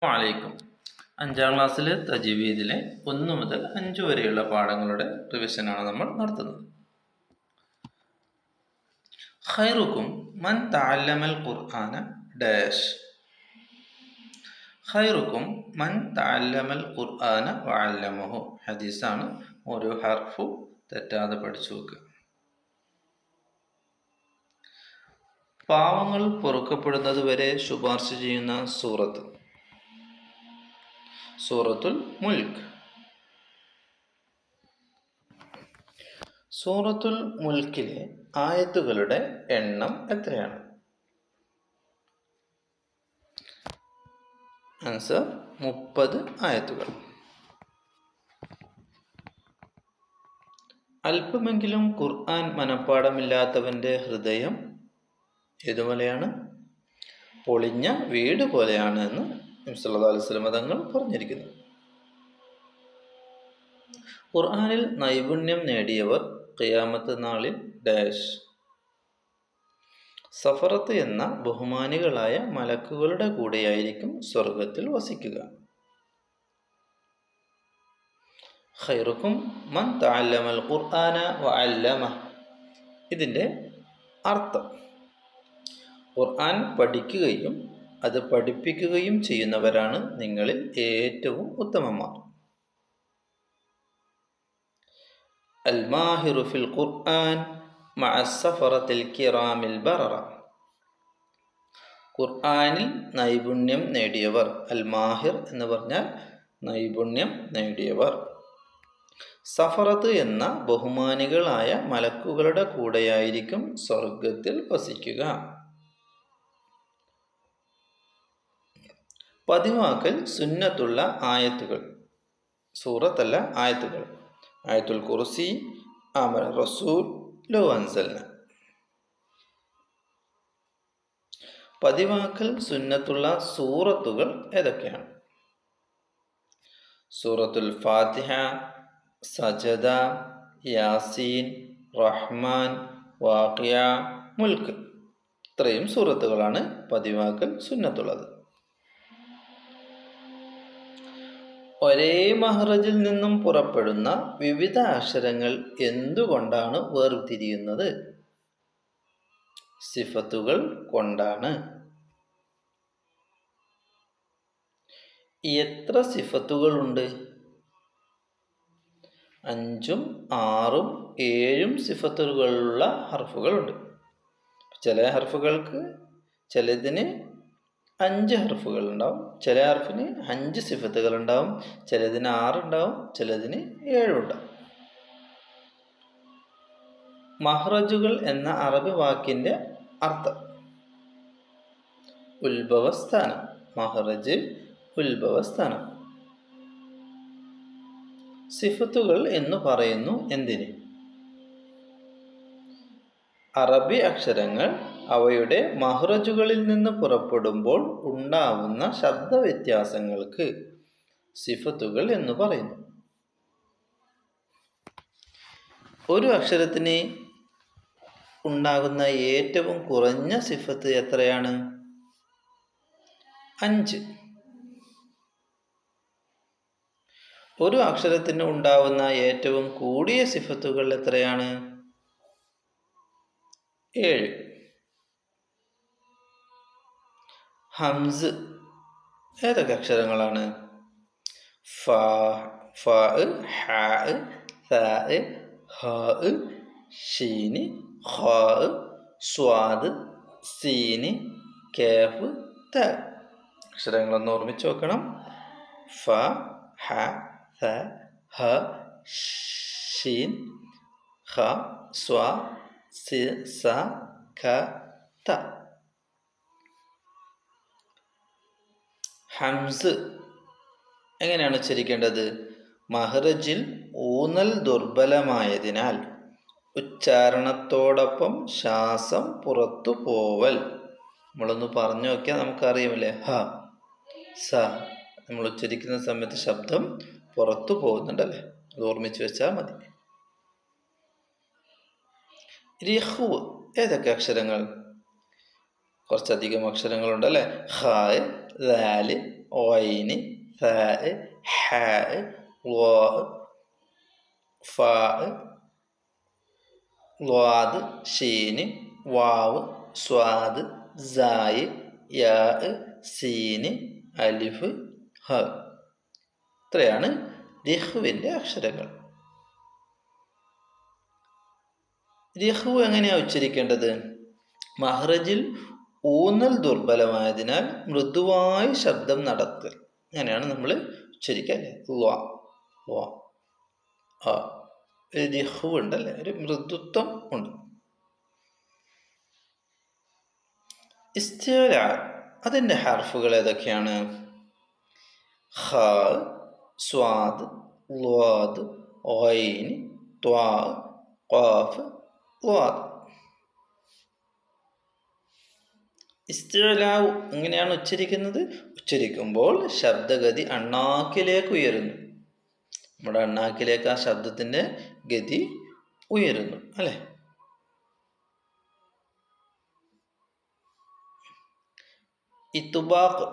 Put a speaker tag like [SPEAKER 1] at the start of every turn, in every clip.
[SPEAKER 1] വലൈക്കും. 5ാം ക്ലാസ്സിലെ തജ്വീദിലെ 1 മുതൽ 5 വരെയുള്ള പാഠങ്ങളുടെ റിവിഷനാണ് നമ്മൾ നടത്തുന്നത്. ഖൈറുക്കും മൻ തഅല്ലമൽ ഖുർആന ഡാഷ്. ഖൈറുക്കും മൻ തഅല്ലമൽ ഖുർആന വഅല്ലമഹു. ഹദീസാണ്. ഓരോ ഹർഫും തെറ്റാതെ പഠിച്ചു വെക്കുക. പാവങ്ങൾ പൊറുക്കപ്പെടുന്നത് വരെ ശുപാർശ ചെയ്യുന്ന സൂറത്ത് സൂറത്തുൽ മുൽക്ക്. സൂറത്തുൽ മുൽക്കിലെ ആയത്തുകളുടെ എണ്ണം എത്രയാണ്? ആൻസർ 30 ആയത്തുകൾ. അല്പമെങ്കിലും ഖുർആൻ മനഃപ്പാഠമില്ലാത്തവന്റെ ഹൃദയം ഏതുപോലെയാണ്? പൊളിഞ്ഞ വീട് പോലെയാണ് എന്ന് നബി സല്ലല്ലാഹു അലൈഹി വസല്ലം തങ്ങൾ പറഞ്ഞിരിക്കുന്നു. ഖുർആനിൽ നൈപുണ്യം നേടിയവർ ഖിയാമത്ത് നാളിൽ ഡാഷ്. സഫറത്ത് എന്ന ബഹുമാനികളായ മലക്കുകളുടെ കൂടെയായിരിക്കും സ്വർഗത്തിൽ വസിക്കുക. ഖൈറുക്കും മൻ തഅല്ലമൽ ഖുർആന വഅല്ലമഹ്. ഇതിൻ്റെ അർത്ഥം: ഖുർആൻ പഠിക്കുകയും അത് പഠിപ്പിക്കുകയും ചെയ്യുന്നവരാണ് നിങ്ങളിൽ ഏറ്റവും ഉത്തമന്മാർ. അൽ മാഹിറു ഫിൽ ഖുർആൻ മഅ സഫറത്തിൽ കിറാമിൽ ബററ. ഖുർആനിൽ നൈപുണ്യം നേടിയവർ. അൽ മാഹിർ എന്ന് പറഞ്ഞാൽ നൈപുണ്യം നേടിയവർ. സഫറത്ത് എന്ന ബഹുമാനികളായ മലക്കുകളുടെ കൂടെയായിരിക്കും സ്വർഗത്തിൽ വസിക്കുക. പതിവാക്കൽ സുന്നത്തുള്ള ആയത്തുകൾ. സൂറത്തല്ല, ആയത്തുകൾ. ആയത്തുൽ കുർസി, ആമന റസൂൽ, ലൗ അൻസൽന. പതിവാക്കൽ സുന്നത്തുള്ള സൂറത്തുകൾ ഏതൊക്കെയാണ്? സൂറത്തുൽ ഫാത്തിഹ, സജദ, യാസീൻ, റഹ്മാൻ, വാഖിയ, മുൽക്ക്. ഇത്രയും സൂറത്തുകളാണ് പതിവാക്കൽ സുന്നത്തുള്ളത്. ഒരേ മഹ്റജിൽ നിന്നും പുറപ്പെടുന്ന വിവിധ അക്ഷരങ്ങൾ എന്തുകൊണ്ടാണ് വേർതിരിയുന്നത്? സിഫത്തുകൾ കൊണ്ടാണ്. എത്ര സിഫത്തുകളുണ്ട്? 5ഉം 6ഉം 7ഉം സിഫത്തുകളുള്ള ഹർഫുകളുണ്ട്. ചില ഹർഫുകൾക്ക് ചിലതിന് 5 ഹർഫുകൾ ഉണ്ടാവും, ചില ഹർഫിന് 5 സിഫത്തുകൾ ഉണ്ടാവും, ചിലതിന് 6 ഉണ്ടാവും, ചിലതിന് 7 ഉണ്ടാവും. മഹ്റജുകൾ എന്ന അറബി വാക്കിന്റെ അർത്ഥം: ഉത്ഭവസ്ഥാനം. മഹ്റജ് ഉത്ഭവസ്ഥാനം. സിഫത്തുകൾ എന്ന് പറയുന്നു എന്തിന്? അറബി അക്ഷരങ്ങൾ അവയുടെ മഹ്റജുകളിൽ നിന്ന് പുറപ്പെടുമ്പോൾ ഉണ്ടാവുന്ന ശബ്ദവ്യത്യാസങ്ങൾക്ക് സിഫത്തുകൾ എന്ന് പറയുന്നു. ഒരു അക്ഷരത്തിന് ഉണ്ടാകുന്ന ഏറ്റവും കുറഞ്ഞ സിഫത്ത് എത്രയാണ്? 5. ഒരു അക്ഷരത്തിന് ഉണ്ടാവുന്ന ഏറ്റവും കൂടിയ സിഫത്തുകൾ എത്രയാണ്? 7. ഹംസ് ഏതൊക്കെ അക്ഷരങ്ങളാണ്? ഫ, ഹ, ത, ഹ, ഷീൻ, ഖ, സ്വാദ്, സീൻ, കാഫ്, ത. അക്ഷരങ്ങളൊന്ന് ഓർമ്മിച്ച് വെക്കണം. ഫ, ഹ, ത, ഹ, ഷീൻ, ഖ, സ്വ, സ, ഖ, ത. ഹംസ് എങ്ങനെയാണ് ഉച്ചരിക്കേണ്ടത്? മഹ്റജിൽ ഊന്നൽ ദുർബലമായതിനാൽ ഉച്ചാരണത്തോടൊപ്പം ശ്വാസം പുറത്തു പോവൽ. നമ്മളൊന്ന് പറഞ്ഞു നോക്കിയാൽ നമുക്കറിയുമല്ലേ? ഹ, സ. നമ്മൾ ഉച്ചരിക്കുന്ന സമയത്ത് ശബ്ദം പുറത്തു പോകുന്നുണ്ടല്ലേ? അത് ഓർമ്മിച്ച് വെച്ചാൽ മതി. റിഹു ഏതൊക്കെ അക്ഷരങ്ങൾ? കുറച്ചധികം അക്ഷരങ്ങളുണ്ടല്ലേ? ഹ, ദാല്, ഐന് ഫ ഹ ള ഫ ളാദ് ഷീന് വാവ് സ്വാദ് സായ് യാ സീന് അലിഫ് ഹ. ഇത്രയാണ് രഹ്വിൻ്റെ അക്ഷരങ്ങൾ. രഹ്വ് എങ്ങനെയാണ് ഉച്ചരിക്കേണ്ടത്? മഹ്റജിൽ ഊന്നൽ ദുർബലമായതിനാൽ മൃദുവായി ശബ്ദം നടക്കൽ. അങ്ങനെയാണ് നമ്മൾ ഉച്ചരിക്കുക അല്ലേ. രഹ്വ് ഉണ്ടല്ലേ, ഒരു മൃദുത്വം ഉണ്ട്. ഇസ്തിഅല അതിൻ്റെ ഹർഫുകൾ ഏതൊക്കെയാണ്? ഖ, സ്വാദ്, ളാദ്, ഐൻ, ത്വാ, ഖാഫ്, ളാദ്. ഇസ്തിഅലാവ് എങ്ങനെയാണ് ഉച്ചരിക്കുന്നത്? ഉച്ചരിക്കുമ്പോൾ ശബ്ദഗതി അണ്ണാക്കിലേക്ക് ഉയരുന്നു. നമ്മുടെ അണ്ണാക്കിലേക്ക് ആ ശബ്ദത്തിൻ്റെ ഗതി ഉയരുന്നു അല്ലേ. ഇത്ബാഖ്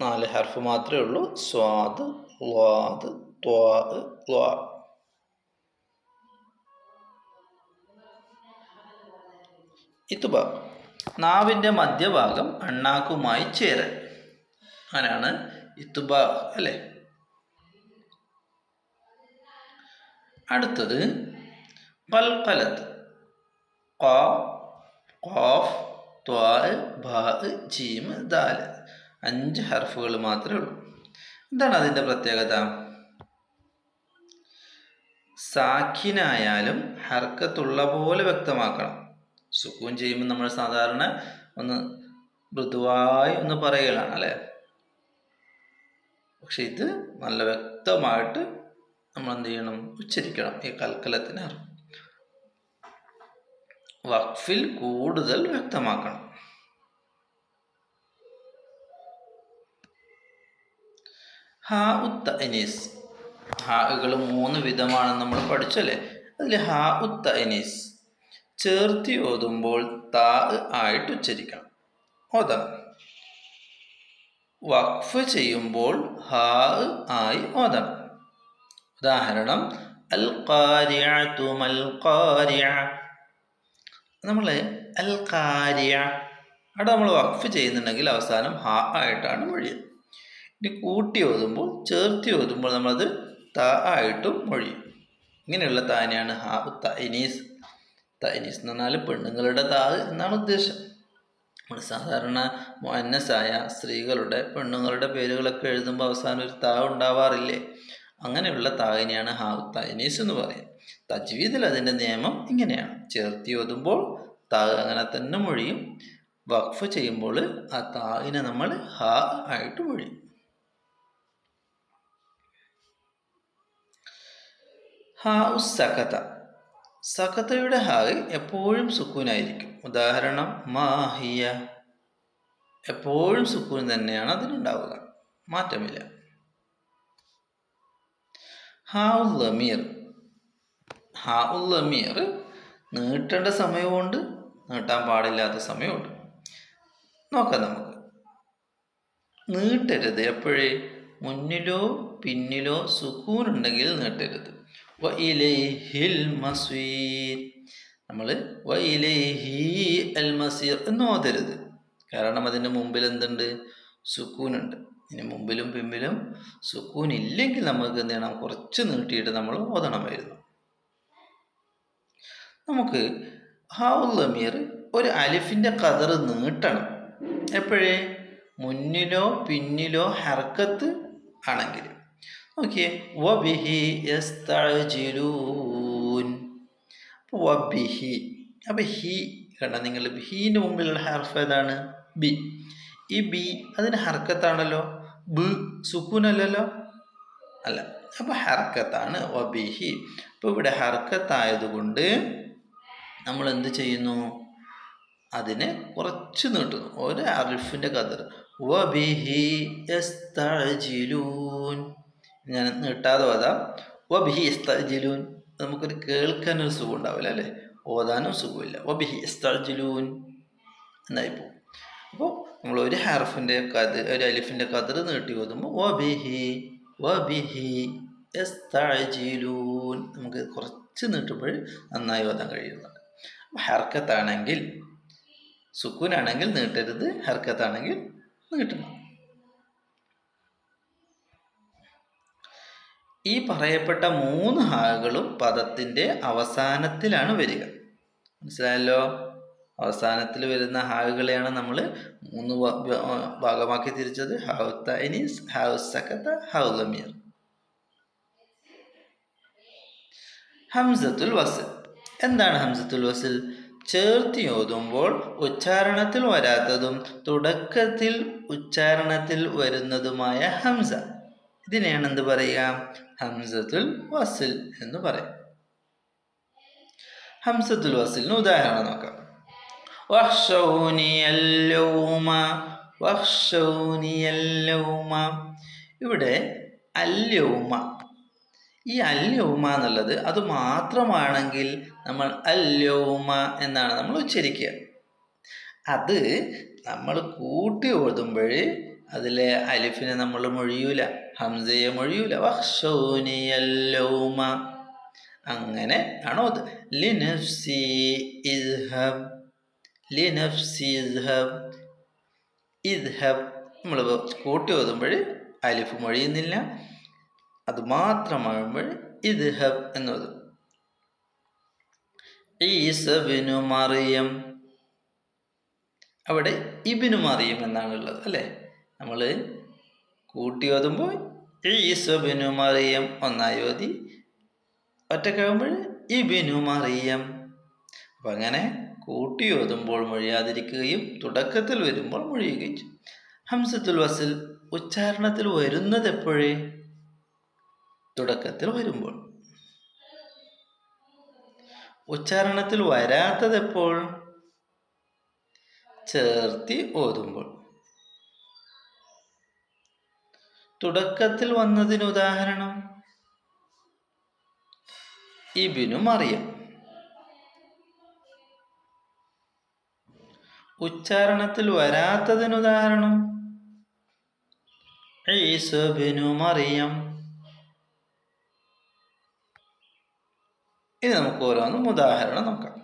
[SPEAKER 1] 4 ഹർഫ് മാത്രമേ ഉള്ളൂ. സ്വാദ്, ളാദ്, ത്വാ, ളാ. ഇത്ബാഖ് നാവിൻ്റെ മധ്യഭാഗം അണ്ണാക്കുമായി ചേരൽ. അങ്ങനെയാണ് ഇത്ബാഖ് അല്ലേ. അടുത്തത് ഖൽഖലത്ത്. ഖ, ഖാഫ്, ത്വാ, ബാ, ജീം, ദാൽ. 5 ഹർഫുകൾ മാത്രമേ ഉള്ളൂ. എന്താണ് അതിൻ്റെ പ്രത്യേകത? സാക്കിനായാലും ഹർക്കത്തുള്ള പോലെ വ്യക്തമാക്കണം. സുക്കൂൻ ചെയ്യുമ്പോൾ നമ്മൾ സാധാരണ ഒന്ന് മൃദുവായി ഒന്ന് പറയുകയാണ് അല്ലേ. പക്ഷെ ഇത് നല്ല വ്യക്തമായിട്ട് നമ്മൾ എന്ത് ചെയ്യണം? ഉച്ചരിക്കണം. ഈ കൽക്കലത്തിന് വഖഫിൽ കൂടുതൽ വ്യക്തമാക്കണം. ഹാ ഉത്തഅനീസ്. ഹാകൾ 3 വിധമാണെന്ന് നമ്മൾ പഠിച്ചല്ലേ. അതിൽ ഹാ ഉത്തഅനീസ് ചേർത്തി ഓതുമ്പോൾ താ ആയിട്ട് ഉച്ചരിക്കണം, ഓതണം. വഖഫ് ചെയ്യുമ്പോൾ ഹാ ആയി ഓതണം. ഉദാഹരണം അൽ ഖാരിഅതു മൽ ഖാരിഅ. നമ്മൾ അൽ ഖാരിഅ അവിടെ നമ്മൾ വഖഫ് ചെയ്യുന്നുണ്ടെങ്കിൽ അവസാനം ഹാ ആയിട്ടാണ് മൊഴിയുക. ഇനി കൂട്ടി ഓതുമ്പോൾ ചേർത്തി ഓതുമ്പോൾ നമ്മളത് താ ആയിട്ടും മൊഴിയും. ഇങ്ങനെയുള്ള താനെയാണ് ഹാ തഅനീസ്. തഅനീസ് എന്ന് പറഞ്ഞാൽ പെണ്ണുങ്ങളുടെ താ എന്നാണ് ഉദ്ദേശം. നമ്മൾ സാധാരണ മുഅന്നസായ സ്ത്രീകളുടെ പെണ്ണുങ്ങളുടെ പേരുകളൊക്കെ എഴുതുമ്പോൾ അവസാനം ഒരു താ ഉണ്ടാവാറില്ലേ? അങ്ങനെയുള്ള താവിനെയാണ് ഹാ തഅനീസ് എന്ന് പറയും. തജ്വീദിൽ അതിൻ്റെ നിയമം ഇങ്ങനെയാണ്. ചേർത്തി ഓതുമ്പോൾ താ അങ്ങനെ തന്നെ മൊഴിയും. വഖഫ് ചെയ്യുമ്പോൾ ആ താവിനെ നമ്മൾ ഹാ ആയിട്ട് മൊഴിയും. ഹാ സകത. സകതയുടെ ഹാ എപ്പോഴും സുക്കൂനായിരിക്കും. ഉദാഹരണം മാഹിയ. എപ്പോഴും സുക്കൂൻ തന്നെയാണ് അതിനുണ്ടാവുക, മാറ്റമില്ല. ഹാ ഉൽ ലമീർ. ഹാ ഉൽ ലമീർ നീട്ടേണ്ട സമയമുണ്ട്, നീട്ടാൻ പാടില്ലാത്ത സമയമുണ്ട്. നോക്കാം നമുക്ക്. നീട്ടരുത്. എപ്പോഴേ മുന്നിലോ പിന്നിലോ സുക്കൂൻ ഉണ്ടെങ്കിൽ നീട്ടരുത്. വ ഇലൈഹിൽ മസീർ. നമ്മൾ വ ഇലൈഹി അൽ മസീർ എന്ന് ഓതരുത്. കാരണം അതിൻ്റെ മുമ്പിൽ എന്തുണ്ട്? സുക്കൂനുണ്ട്. ഇനി മുമ്പിലും പിമ്പിലും സുക്കൂൻ ഇല്ലെങ്കിൽ നമുക്ക് എന്ത് ചെയ്യണം? കുറച്ച് നീട്ടിയിട്ട് നമ്മൾ ഓതണമായിരുന്നു. നമുക്ക് ഹാ ഉൽ ലമീർ ഒരു അലിഫിൻ്റെ ഖദർ നീട്ടണം. എപ്പോഴേ മുന്നിലോ പിന്നിലോ ഹർക്കത്ത് ആണെങ്കിൽ. ഓക്കെ. വബിഹി യസ്തഅജിലൂൻ. വബിഹി. അപ്പം ഹി കണ്ട നിങ്ങൾ, ഹീൻ്റെ മുമ്പിലുള്ള ഹർഫ് ഏതാണ്? ബി. ഈ ബി അതിന് ഹർക്കത്താണല്ലോ. ബ് സുക്കൂനല്ലല്ലോ. അല്ല, അപ്പം ഹർക്കത്താണ് വബിഹി. അപ്പോൾ ഇവിടെ ഹർക്കത്തായതുകൊണ്ട് നമ്മൾ എന്ത് ചെയ്യുന്നു? അതിനെ കുറച്ച് നീട്ടുന്നു. ഒരു അലിഫിൻ്റെ ഖദർ. വബിഹി യസ്തഅജിലൂൻ. ഞാൻ നീട്ടാതെ ഓതാം. വബിഹി യസ്തഅജിലൂൻ. നമുക്കൊരു കേൾക്കാനൊരു സുഖം ഉണ്ടാവില്ല അല്ലേ, ഓതാനും സുഖമില്ല. വബിഹി യസ്തഅജിലൂൻ എന്നായി പോകും. അപ്പോൾ നമ്മൾ ഒരു ഹർഫിൻ്റെ ഒരു അലിഫിൻ്റെ കതിർ നീട്ടി ഓതുമ്പോൾ വബിഹി യസ്തഅജിലൂൻ നമുക്ക് കുറച്ച് നീട്ടുമ്പോൾ നന്നായി ഓതാൻ കഴിയുന്നുണ്ട്. ഹർക്കത്താണെങ്കിൽ സുക്കൂനാണെങ്കിൽ നീട്ടരുത്, ഹർക്കത്താണെങ്കിൽ നീട്ടണം. ഈ പറയപ്പെട്ട 3 ഹാകളും പദത്തിൻ്റെ അവസാനത്തിലാണ് വരിക. മനസ്സിലായല്ലോ? അവസാനത്തിൽ വരുന്ന ഹാകളെയാണ് നമ്മൾ 3 ഭാഗമാക്കി തിരിച്ചത്. ഹൗ തഅനീസ്, ഹൗ സകത, ഹൗ ലമീർ. ഹംസത്തുൽ വസ്ൽ. എന്താണ് ഹംസത്തുൽ വസ്ൽ? ചേർത്തി ഓതുമ്പോൾ ഉച്ചാരണത്തിൽ വരാത്തതും തുടക്കത്തിൽ ഉച്ചാരണത്തിൽ വരുന്നതുമായ ഹംസ, ഇതിനെയാണ് എന്ത് പറയുക? ഹംസത്തുൽ വസ്ൽ എന്ന് പറയും. ഹംസത്തുൽ വസ്ലിന് ഉദാഹരണം നോക്കാം. ഇവിടെ അല്യൗമ, ഈ അല്യൗമ എന്നുള്ളത് അത് മാത്രമാണെങ്കിൽ നമ്മൾ അല്യൗമ എന്നാണ് നമ്മൾ ഉച്ചരിക്കുക. അത് നമ്മൾ കൂട്ടി ഓതുമ്പോൾ അതിലെ അലിഫിനെ നമ്മൾ മൊഴിയൂല, ഹംസയെ മൊഴിയൂല. വഖ്ശൗനിയല്ലൗമ അങ്ങനെ ആണോ? ലിനഫ്സി ഇദ്ഹബ്, ലിനഫ്സി ഇദ്ഹബ്, ഇദ്ഹബ് നമ്മൾ കൂട്ടി ഓതുമ്പോൾ അലിഫ് മൊഴിയുന്നില്ല, അത് മാത്രമാകുമ്പോൾ ഇദ്ഹബ് എന്നോതും. ഈസ ഇബ്നു മറിയം, അവിടെ ഇബ്നു മറിയം എന്നാണുള്ളത് അല്ലേ? നമ്മൾ കൂട്ടി ഓതുമ്പോൾ ഈസ ഇബ്നു മറിയം ഒന്നായി ഓതി, ഒറ്റക്കാകുമ്പോൾ ഇബ്നു മറിയം. അപ്പം അങ്ങനെ കൂട്ടി ഓതുമ്പോൾ മൊഴിയാതിരിക്കുകയും തുടക്കത്തിൽ വരുമ്പോൾ മൊഴിയുകയും ചെയ്യും. ഹംസത്തുൽ വസ്ൽ ഉച്ചാരണത്തിൽ വരുന്നത് എപ്പോഴേ? തുടക്കത്തിൽ വരുമ്പോൾ. ഉച്ചാരണത്തിൽ വരാത്തത് എപ്പോൾ? ചേർത്തി ഓതുമ്പോൾ. തുടക്കത്തിൽ വന്നതിന് ഉദാഹരണം ഇബ്നു മറിയം. ഉച്ചാരണത്തിൽ വരാത്തതിന് ഉദാഹരണം ഈസ ഇബ്നു മറിയം. ഇനി നമുക്ക് ഓരോന്നും ഉദാഹരണം നോക്കാം.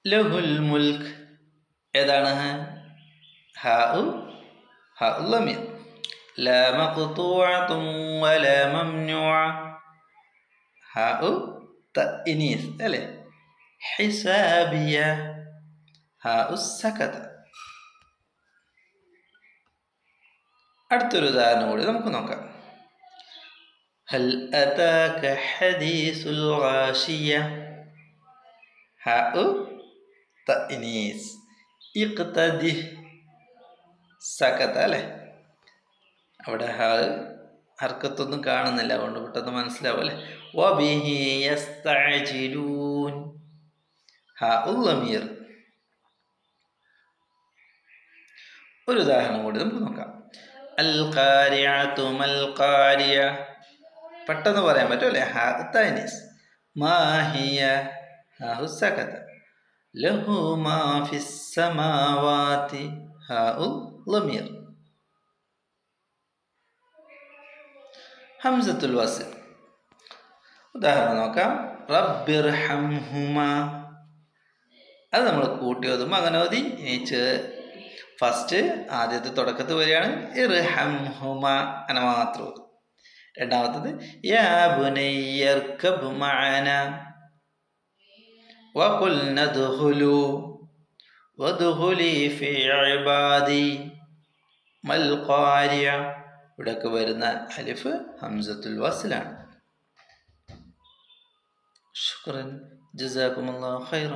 [SPEAKER 1] ലഹുൽ മുൽക്ക് ഏതാണ്? ഹാഉ ലമീർ. ലാ മഖ്തൂഅത്തുൻ വലാ മംനൂഅ, ഹാഉ തഅനീസ് അല്ലേ? ഹിസാബിയ, ഹാഉ സകത. അടുത്തൊരു ഉദാഹരണം കൂടി നമുക്ക് നോക്കാം. ഹൽ അതാക ഹദീസുൽ ഗാശിയ, ഹാഉ തഅനീസ്. ഇഖ്തദിഹ്, സകത അല്ലേ? അവിടെ ഹർക്കത്തൊന്നും കാണുന്നില്ല, അതുകൊണ്ട് പെട്ടെന്ന് മനസ്സിലാവും അല്ലേ? വബിഹി യസ്തഅജിലൂൻ, ഹാഉ ലമീർ. ഒരു ഉദാഹരണം കൂടി നമുക്ക് നോക്കാം. അൽ ഖാരിഅതു മൽ ഖാരിയ, പെട്ടെന്ന് പറയാൻ പറ്റും അല്ലേ? ഹാഉ തഅനീസ്. മാ ഹിയ, ഹാഉ സകത. ലഹു മാ ഫിസ് സമാവാതി, ഹാഉ ലമീർ. ഹംസത്തുൽ വസ്ൽ ഉദാഹരണം നോക്കാം. റബ്ബിർഹംഹുമ, അത് നമ്മൾ കൂട്ടി ഓതുമ്പോൾ അങ്ങനെ ഓതി. ഫസ്റ്റ് ആദ്യത്തെ തുടക്കത്തിൽ വരികയാണ് ഇർഹംഹുമ, അങ്ങനെ മാത്രം ഓതും. രണ്ടാമത്തത് യാ ബുനയ്യർകബ് മഅന വഖുൽന ദഖുലു വദ്ഖുലി ഫീ ഇബാദി മൽ ഖാരിയ. ഇവിടെയൊക്കെ വരുന്ന അലിഫ് ഹംസത്തുൽ വസ്ലാണ്. ശുക്രൻ, ജസാകുമുല്ലാഹു ഖൈറ.